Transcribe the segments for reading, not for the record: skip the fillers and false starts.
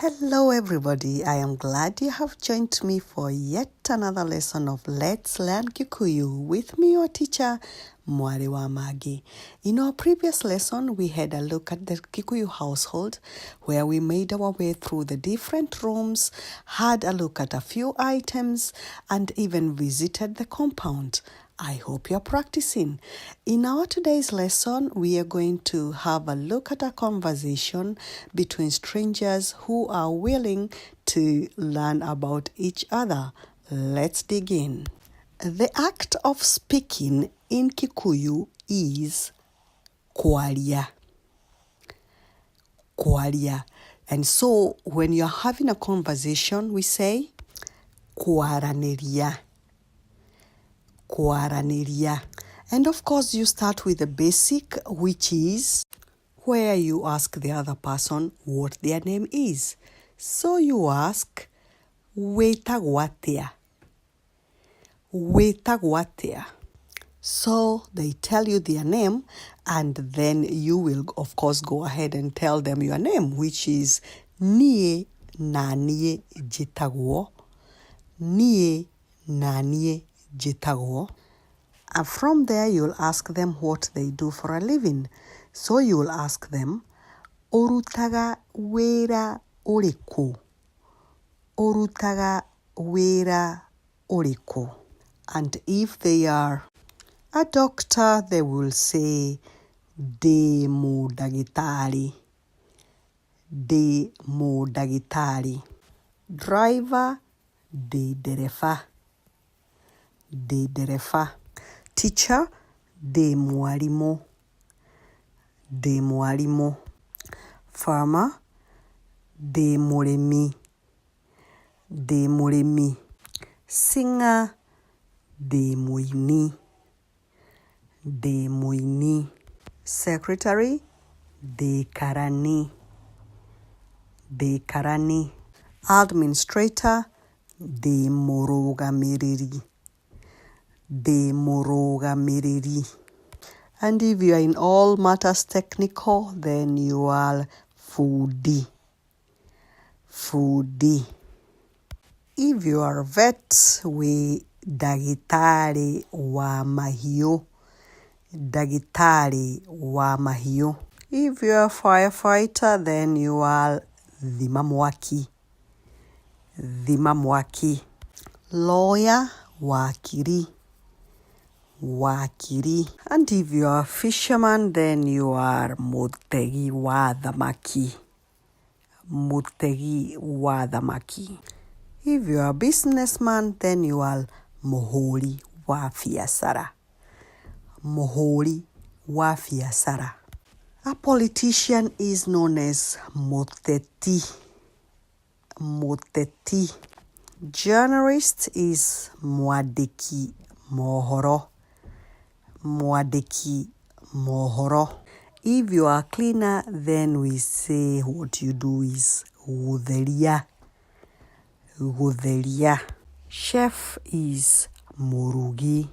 Hello everybody, I am glad you have joined me for yet another lesson of Let's Learn Kikuyu with me, your teacher, Mwari wa Magi. In our previous lesson, we had a look at the Kikuyu household where we made our way through the different rooms, had a look at a few items, and even visited the compound. I hope you're practicing. In our today's lesson, we are going to have a look at a conversation between strangers who are willing to learn about each other. Let's dig in. The act of speaking in Kikuyu is kwaria. Kwaria. And so when you're having a conversation, we say kwaraniria. Kwaraniria. And of course, you start with the basic, which is where you ask the other person what their name is. So you ask, wetagwo atia? Wetagwo atia? So they tell you their name, and then you will, of course, go ahead and tell them your name, which is nie na nie jitagwo. Nie na nie jitagwo. And from there, you'll ask them what they do for a living. So you'll ask them, orutaga wera oriku. Orutaga wera oriku. And if they are a doctor, they will say, de modagitari. De modagitari. Driver, de derefa. De derefa. Teacher, de mwalimu. De mwalimu. Farmer, de murimi. De murimi. Singer, de muini. De muini. Secretary, de karani. De karani. Administrator, de morogamiriri. De morogamiriri. And if you are in all matters technical, then you are foodie. Foodie. If you are a vet, we dagitari wa mahiũ. Dagitari wa mahiũ. If you are a firefighter, then you are thimamwaki. Thimamwaki. Lawyer, wakiri. Wakiri. And if you are a fisherman, then you are mutegi wa thamaki. Mutegi wa thamaki. If you are a businessman, then you are muhuri wa biacara. Muhuri wa biacara. A politician is known as muteti. Muteti. Journalist is mwandĩki mohoro. Mwandĩki mohoro. If you are a cleaner, then we say what you do is gũtheria. Gũtheria. Chef is murugi.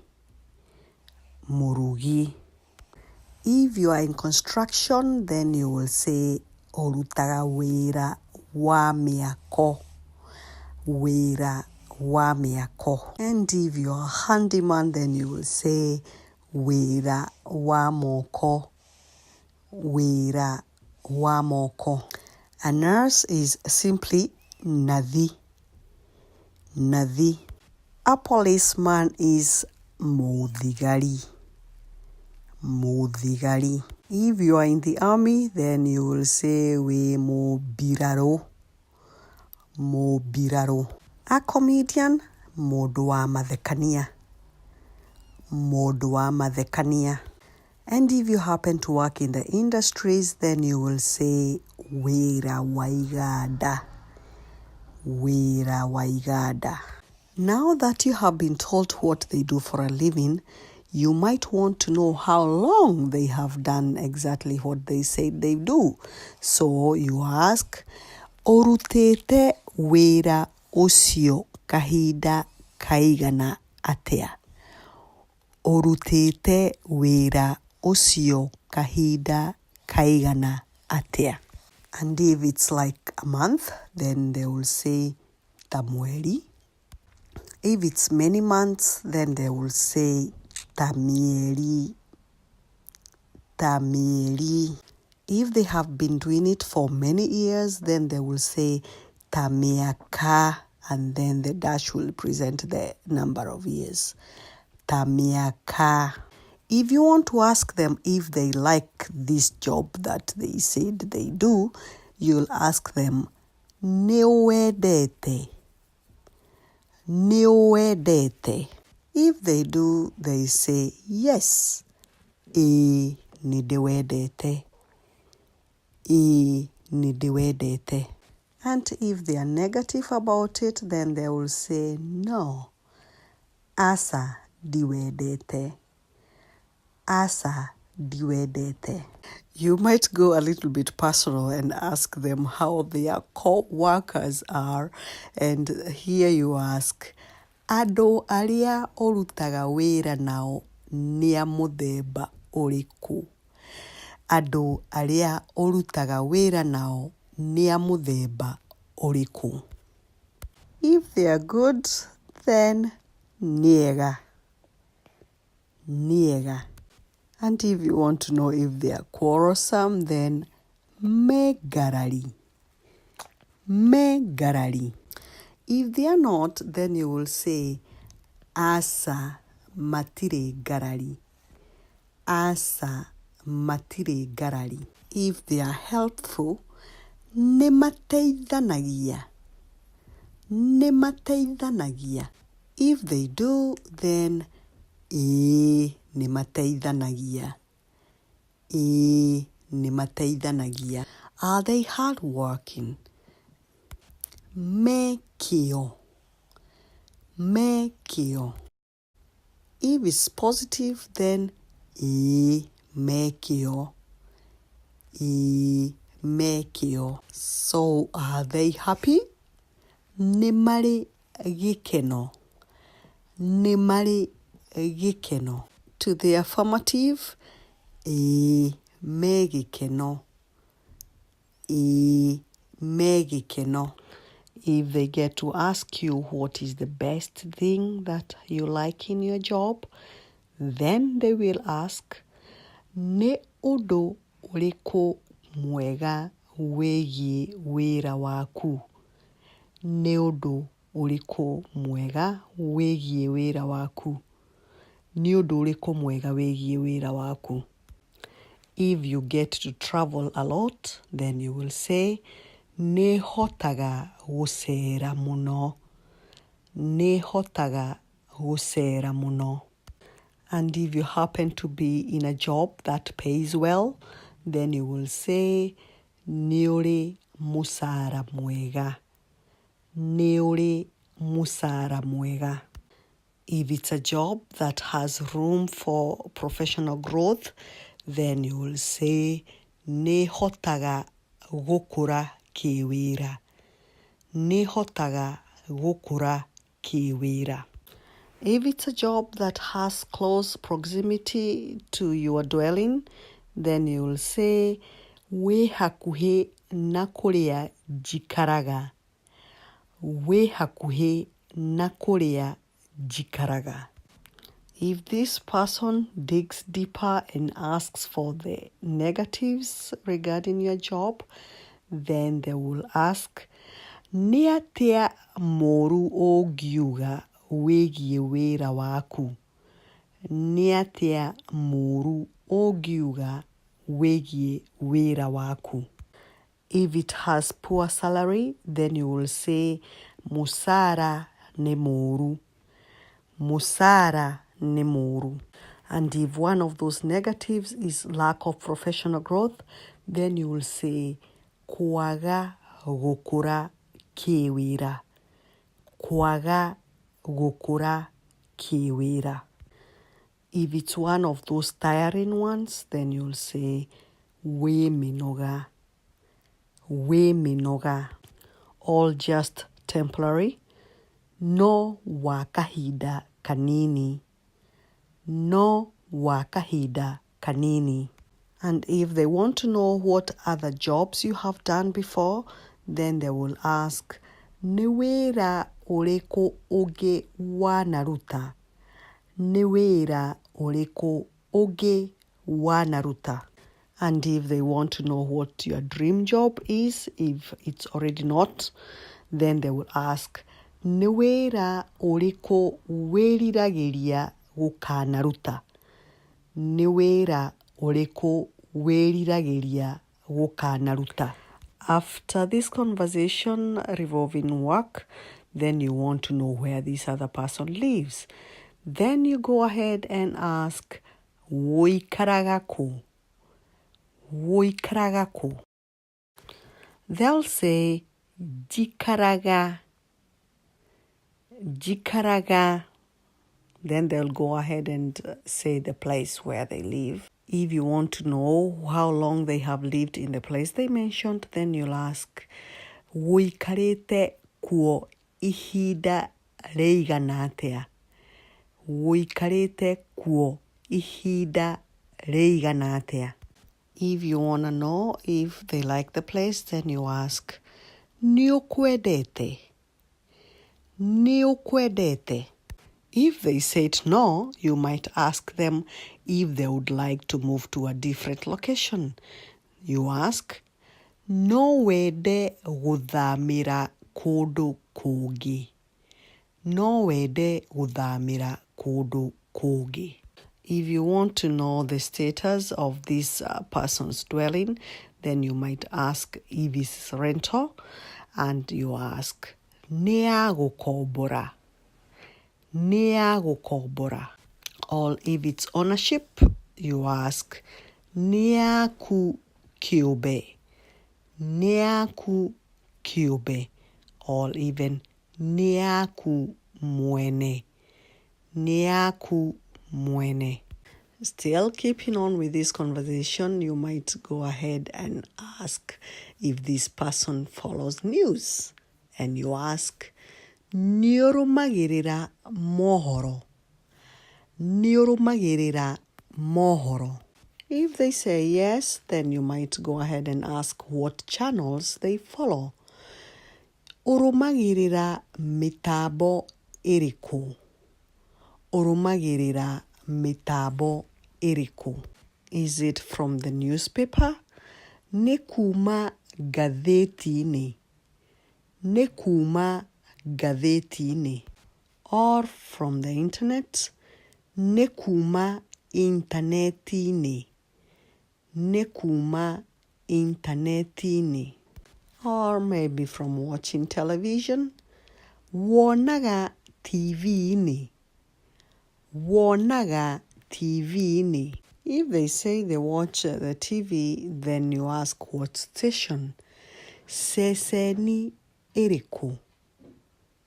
Murugi. If you are in construction, then you will say orutaga wĩra wa mĩako. Wĩra wa mĩako. And if you are a handyman, then you will say wĩra wa moko. Wĩra wa moko. A nurse is simply nathi. Nathi. A policeman is mũthigari. Mũthigari. If you are in the army, then you will say wĩ mũmbirarũ. Mũmbirarũ. A comedian, mũndũ wa mathekania. Mũndũ wa mathekania. And if you happen to work in the industries, then you will say wĩra wa iganda. Wĩra wa iganda. Now that you have been told what they do for a living, you might want to know how long they have done exactly what they said they do. So you ask, orutete wĩra ũcio kahinda kaigana atia? Orutete wĩra ũcio kahinda kaigana atia? And if it's like a month, then they will say ta mweri. If it's many months, then they will say ta mieri. Ta mieri. If they have been doing it for many years, then they will say ta miaka, and then the dash will present the number of years. Ta miaka. If you want to ask them if they like this job that they said they do, you'll ask them, niwedete. Niwedete. If they do, they say yes. Nidiwedete. Nidiwedete. And if they are negative about it, then they will say no. Asa diwedete. Asa diwedete. You might go a little bit personal and ask them how their co-workers are, and here you ask, andũ arĩa ũrutaga wĩra nao nĩ a mũthemba ũrĩkũ? Andũ arĩa ũrutaga wĩra nao nĩ a mũthemba ũrĩkũ? If they are good, then niega. Niega. And if you want to know if they are quarrelsome, then megarari. Megarari. If they are not, then you will say asa matire garari. Asa matire garari. If they are helpful, nemateithanagia. Nemateithanagia. If they do, then nemateithanagia. Nemateithanagia. Are they hardworking? Mekio. Mekio. If it's positive, then mekio. Mekio. So are they happy? Nemari gikeno. Nemari gikeno. To the affirmative, megikeno. Megikeno. If they get to ask you what is the best thing that you like in your job, then they will ask, nĩ ũndũ ũrĩkũ mwega wĩgiĩ wĩra waku? Nĩ ũndũ ũrĩkũ mwega wĩgiĩ wĩra waku? Nĩ ũndũ ũrĩkũ mwega wĩgiĩ wĩra waku? If you get to travel a lot, then you will say, nĩ hotaga gũcera mũno. Nĩ hotaga gũcera mũno. And if you happen to be in a job that pays well, then you will say, nĩ ũrĩ mũcara mwega. Nĩ ũrĩ mũcara mwega. If it's a job that has room for professional growth, then you will say, nĩ hotaga gũkũra kĩwĩra. Nĩ hotaga gũkũra kĩwĩra. If it's a job that has close proximity to your dwelling, then you will say, wĩ hakuhĩ na kũrĩa njikaraga. Wĩ hakuhĩ na kũrĩa njikaraga. If this person digs deeper and asks for the negatives regarding your job, then they will ask, nĩ atĩa mũru ũngiuga wĩgiĩ wĩra waku? Nĩ atĩa mũru ũngiuga wĩgiĩ wĩra waku? If it has poor salary, then you will say, mũcara nĩ mũru. Mũcara nĩ mũru. And if one of those negatives is lack of professional growth, then you will say, kwaga gũkũra kĩwĩra. Kwaga gũkũra kĩwĩra. If it's one of those tiring ones, then you'll say, wĩ mĩnoga. Wĩ mĩnoga. All just temporary. No wa kahinda kanini. No wa kahinda kanini. And if they want to know what other jobs you have done before, then they will ask, nĩ wĩra ũrĩkũ ũngĩ wanaruta? Nĩ wĩra ũrĩkũ ũngĩ wanaruta? And if they want to know what your dream job is, if it's already not, then they will ask, nĩ wĩra ũrĩkũ wĩriragĩria gũkanaruta? Nĩ wĩra ũrĩkũ wĩriragĩria gũkanaruta? After this conversation revolving work, then you want to know where this other person lives. Then you go ahead and ask, woikaraga kũ? Woikaraga kũ? They'll say, jikaraga. Jikaraga. Then they'll go ahead and say the place where they live. If you want to know how long they have lived in the place they mentioned, then you'll ask, woikarĩte kuo ihinda rĩigana atĩa? Woikarĩte kuo ihinda rĩigana atĩa? If you want to know if they like the place, then you ask, nĩ ũkwendete? Nĩ ũkwendete? If they said no, you might ask them if they would like to move to a different location. You ask, no wende gũthamĩra kũndũ kũngĩ? No wende gũthamĩra kũndũ kũngĩ? If you want to know the status of this person's dwelling, then you might ask if it's rental, and you ask, nĩ ya gũkombora? Nĩ ya gũkombora? Or if it's ownership, you ask, nĩ yaku kĩũmbe? Nĩ yaku kĩũmbe? Or even, nĩ yaku mwene? Nĩ yaku mwene? Still keeping on with this conversation, you might go ahead and ask if this person follows news. And you ask, nĩ ũrũmagĩrĩra mohoro? Nĩ ũrũmagĩrĩra mohoro? If they say yes, then you might go ahead and ask what channels they follow. Ũrũmagĩrĩra mĩtambo ĩrĩkũ? Ũrũmagĩrĩra mĩtambo ĩrĩkũ? Is it from the newspaper? Nĩ kuma ngathĩti-inĩ? Nĩ kuma ngathĩti-inĩ? Or from the internet? Nĩ kuma intaneti-inĩ? Nĩ kuma intaneti-inĩ? Or maybe from watching television? Wonaga TV-inĩ? Wonaga TV-inĩ? If they say they watch the TV, then you ask what station. Ceceni ĩrĩkũ?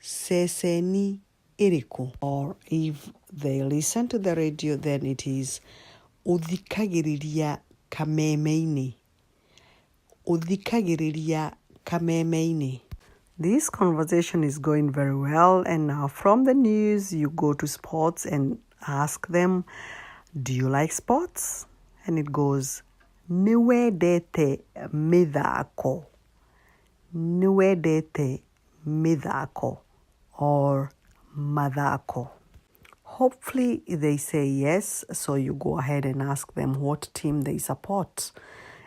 Ceceni ĩrĩkũ? Or if they listen to the radio, then it is ũthikagĩrĩria kameme-inĩ? Ũthikagĩrĩria kameme-inĩ? This conversation is going very well, and now from the news you go to sports and ask them, do you like sports? And it goes, nĩ wendete mĩthako? Nĩ wendete mĩthako? Or mathako? Hopefully they say yes, so you go ahead and ask them what team they support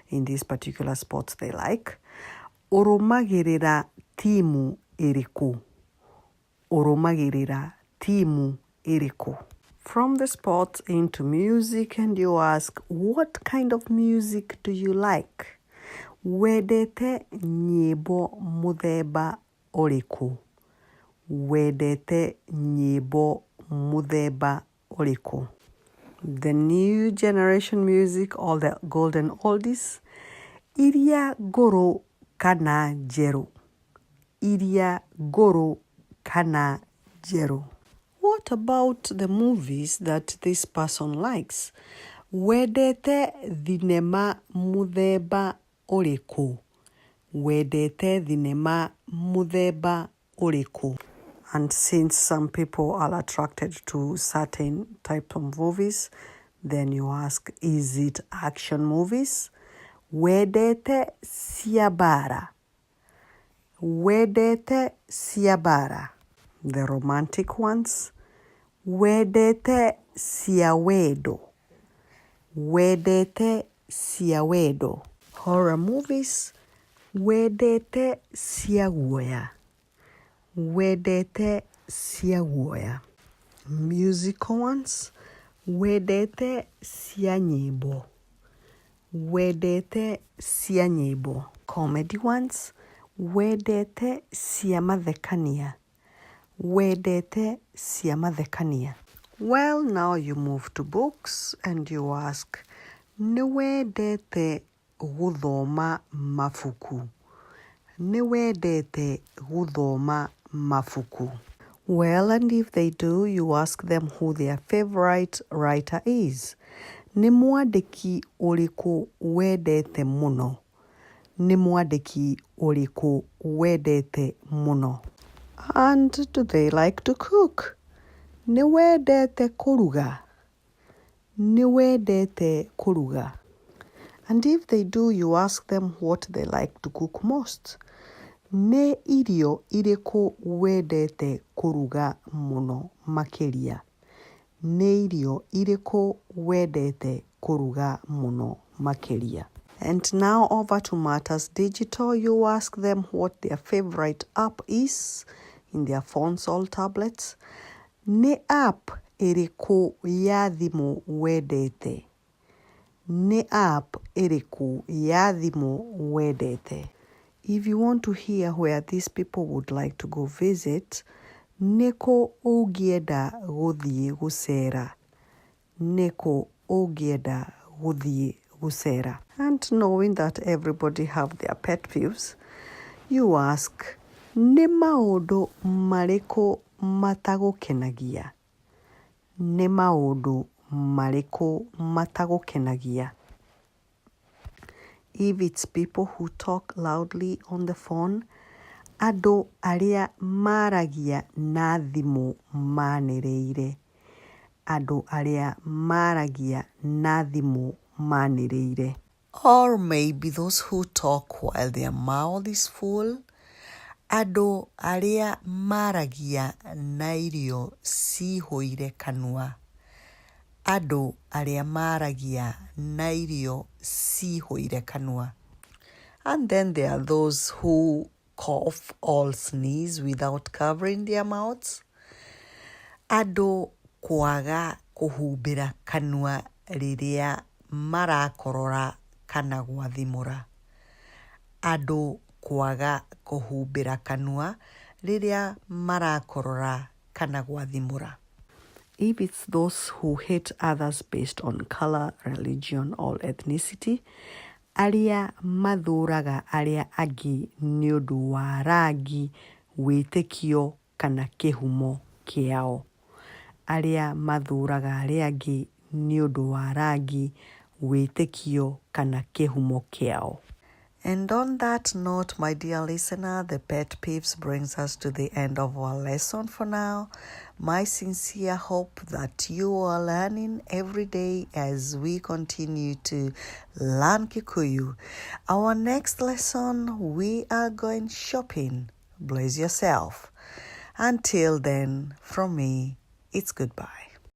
in this particular sport they like. Ũrũmagĩrĩra timu ĩrĩkũ? Ũrũmagĩrĩra timu ĩrĩkũ? From the sport into music, and you ask, what kind of music do you like? Wendete nyĩmbo mũthemba ũrĩkũ? Wendete nyĩmbo mũthemba ũrĩkũ? The new generation music, all the golden oldies. Iria ngũrũ kana njerũ? Iria ngũrũ kana njerũ? What about the movies that this person likes? Wendete thinema mũthemba ũrĩkũ? Wendete thinema mũthemba ũrĩkũ? And since some people are attracted to certain type of movies, Then you ask, is it action movies? Wendete cia bara? Wendete cia bara? The romantic ones. Wendete cia wendo? Wendete cia wendo? Horror movies. Wendete cia guoya? Wendete cia guoya? Musical ones. Wendete cia nyĩmbo? Wendete cia nyĩmbo? Comedy ones. Wendete cia mathekania? Wendete cia mathekania? Well, now you move to books and you ask, nĩ wendete gũthoma mabuku? Nĩ wendete gũthoma mabuku? Well, and if they do, you ask them who their favorite writer is. Nĩ mwandĩki ũrĩkũ wendete mũno? Nĩ mwandĩki ũrĩkũ wendete mũno? And do they like to cook? Nĩ wendete kũruga? Nĩ wendete kũruga? And if they do, you ask them what they like to cook most. Nĩ irio irĩkũ wendete kũruga mũno makĩria? Nĩ irio irĩkũ wendete kũruga mũno makĩria? And now over to Matters Digital. You ask them what their favorite app is in their phones or tablets. Nĩ app ĩrĩkũ ya thimũ wendete? Nĩ app ĩrĩkũ ya thimũ wendete? If you want to hear where these people would like to go visit, nĩkũ ũngĩenda gũthiĩ gũcera? Nĩkũ ũngĩenda gũthiĩ gũcera? And knowing that everybody have their pet peeves, you ask, nĩ maũndũ marĩkũ matagũkenagia? Nĩ maũndũ marĩkũ matagũkenagia? If it's people who talk loudly on the phone, andũ arĩa maragia na thimũ manĩrĩire. Andũ arĩa maragia na thimũ manĩrĩire. Or maybe those who talk while their mouth is full. Andũ arĩa maragia na irio cihũire kanua. Andũ arĩa maragia na irio cihũire kanua. And then there are those who cough or sneeze without covering their mouths. Andũ kwaga kũhumbĩra kanua rĩrĩa marakorora kana gwathimũra. Andũ kwaga kũhumbĩra kanua rĩrĩa marakorora kana gwathimũra. If it's those who hate others based on color, religion, or ethnicity, arĩa mathũraga arĩa angĩ nĩ ũndũ wa rangi, wĩtĩkio kana kĩhumo kĩao. Arĩa mathũraga arĩa angĩ nĩ ũndũ wa rangi, wĩtĩkio kana kĩhumo kĩao. And on that note, my dear listener, the pet peeves brings us to the end of our lesson for now. My sincere hope that you are learning every day as we continue to learn Kikuyu. Our next lesson, we are going shopping. Bless yourself. Until then, from me, it's goodbye.